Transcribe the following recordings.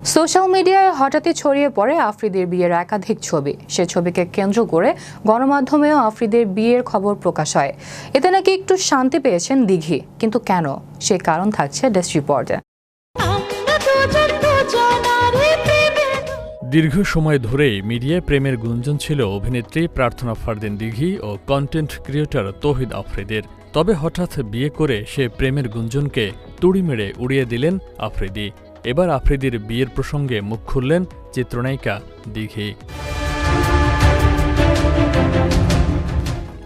Social মিডিয়ায় হঠাৎই ছড়িয়ে পড়ে আফ্রিদির বিয়ের একাধিক ছবি। সে ছবিকে কেন্দ্র করে গণমাধ্যমেও আফ্রিদির বিয়ের খবর প্রকাশ হয়। এতে নাকি একটু শান্তি পেয়েছেন দিঘি, কিন্তু কেন, সে কারণ থাকছে ডেস্ক রিপোর্টে। দীর্ঘ সময় ধরেই মিডিয়ায় প্রেমের গুঞ্জন ছিল অভিনেত্রী প্রার্থনা ফারদিন দিঘি ও কন্টেন্ট ক্রিয়েটর তৌহিদ আফ্রিদির। তবে হঠাৎ বিয়ে করে সে প্রেমের গুঞ্জনকে তুড়ি মেরে উড়িয়ে দিলেন আফ্রিদি। এবার আফ্রিদির বিয়ের প্রসঙ্গে মুখ খুললেন চিত্রনায়িকা দিঘি।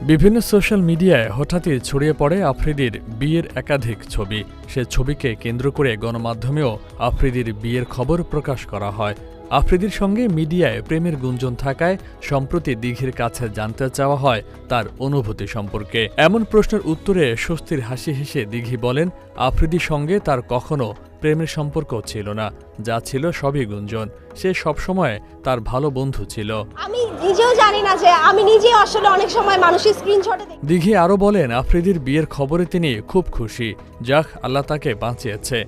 বিভিন্ন সোশ্যাল মিডিয়ায় হঠাৎই ছড়িয়ে পড়ে আফ্রিদির বিয়ের একাধিক ছবি। সে ছবিকে কেন্দ্র করে গণমাধ্যমেও আফ্রিদির বিয়ের খবর প্রকাশ করা হয়। আফ্রিদির সঙ্গে মিডিয়ায় প্রেমের গুঞ্জন থাকায় সম্প্রতি দিঘির কাছে জানতে চাওয়া হয় তার অনুভূতি সম্পর্কে। এমন প্রশ্নের উত্তরে স্বস্তির হাসি হেসে দিঘি বলেন, আফ্রিদির সঙ্গে তার কখনো প্রেমের সম্পর্ক ছিল না, যা ছিল সবই গুঞ্জন। সে সবসময় তার ভালো বন্ধু ছিল। আমি নিজেও জানি না যে আমি নিজে আসলে অনেক সময় মানুষের স্ক্রিনশটে দেখি। দিঘি আরও বলেন, আফ্রিদির বিয়ের খবরে তিনি খুব খুশি, যাক আল্লাহ তাকে বাঁচিয়েছে।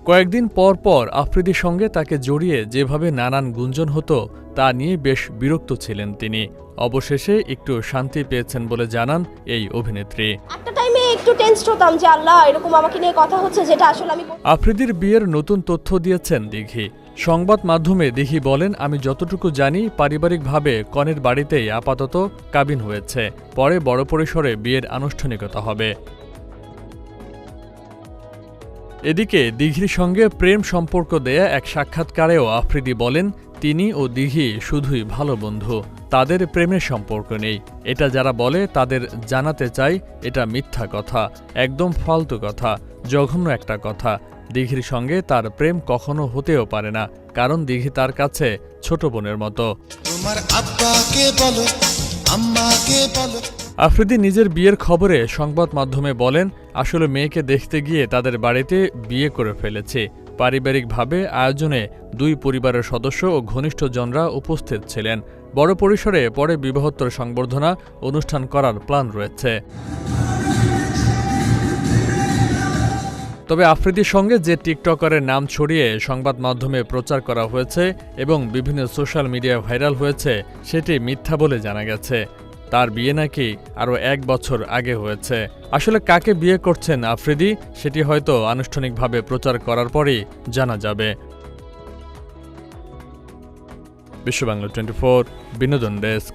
কয়েকদিন পর পর আফ্রিদির সঙ্গে তাকে জড়িয়ে যেভাবে নানান গুঞ্জন হতো তা নিয়ে বেশ বিরক্ত ছিলেন তিনি। অবশেষে একটু শান্তি পেয়েছেন বলে জানান এই অভিনেত্রী। একটা টাইমে একটু টেনসড হতাম যে আল্লাহ এরকম আমাকে নিয়ে কথা হচ্ছে, যেটা আসলে আমি। আফ্রিদির বিয়ের নতুন তথ্য দিয়েছেন দিঘি। সংবাদ মাধ্যমে দিঘি বলেন, আমি যতটুকু জানি পারিবারিকভাবে কনের বাড়িতেই আপাতত কাবিন হয়েছে, পরে বড় পরিসরে বিয়ের আনুষ্ঠানিকতা হবে। এদিকে দিঘির সঙ্গে প্রেম সম্পর্ক দেয়া এক সাক্ষাৎকারেও আফ্রিদি বলেন, তিনি ও দিঘি শুধুই ভালো বন্ধু, তাদের প্রেমের সম্পর্ক নেই। এটা যারা বলে তাদের জানাতে চাই এটা মিথ্যা কথা, একদম ফালতু কথা, জঘন্য একটা কথা। দিঘির সঙ্গে তার প্রেম কখনো হতেও পারে না, কারণ দিঘি তার কাছে ছোট বোনের মতো। আফ্রিদি নিজের বিয়ের খবরে সংবাদ মাধ্যমে বলেন, আসলে মেয়েকে দেখতে গিয়ে তাদের বাড়িতে বিয়ে করে ফেলেছে। পারিবারিকভাবে আয়োজনে দুই পরিবারের সদস্য ও ঘনিষ্ঠজনরা উপস্থিত ছিলেন। বড় পরিসরে পরে বিবাহোত্তর সংবর্ধনা অনুষ্ঠান করার প্ল্যান রয়েছে। তবে আফ্রিদির সঙ্গে যে টিকটকারের নাম ছড়িয়ে সংবাদ মাধ্যমে প্রচার করা হয়েছে এবং বিভিন্ন সোশ্যাল মিডিয়ায় ভাইরাল হয়েছে, সেটি মিথ্যা বলে জানা গেছে। তার বিয়ে নাকি আরও 1 বছর আগে হয়েছে। আসলে কাকে বিয়ে করছেন আফ্রিদি, সেটি হয়তো আনুষ্ঠানিকভাবে প্রচার করার পরই জানা যাবে। বিশ্ববাংলা 24 বিনোদন ডেস্ক।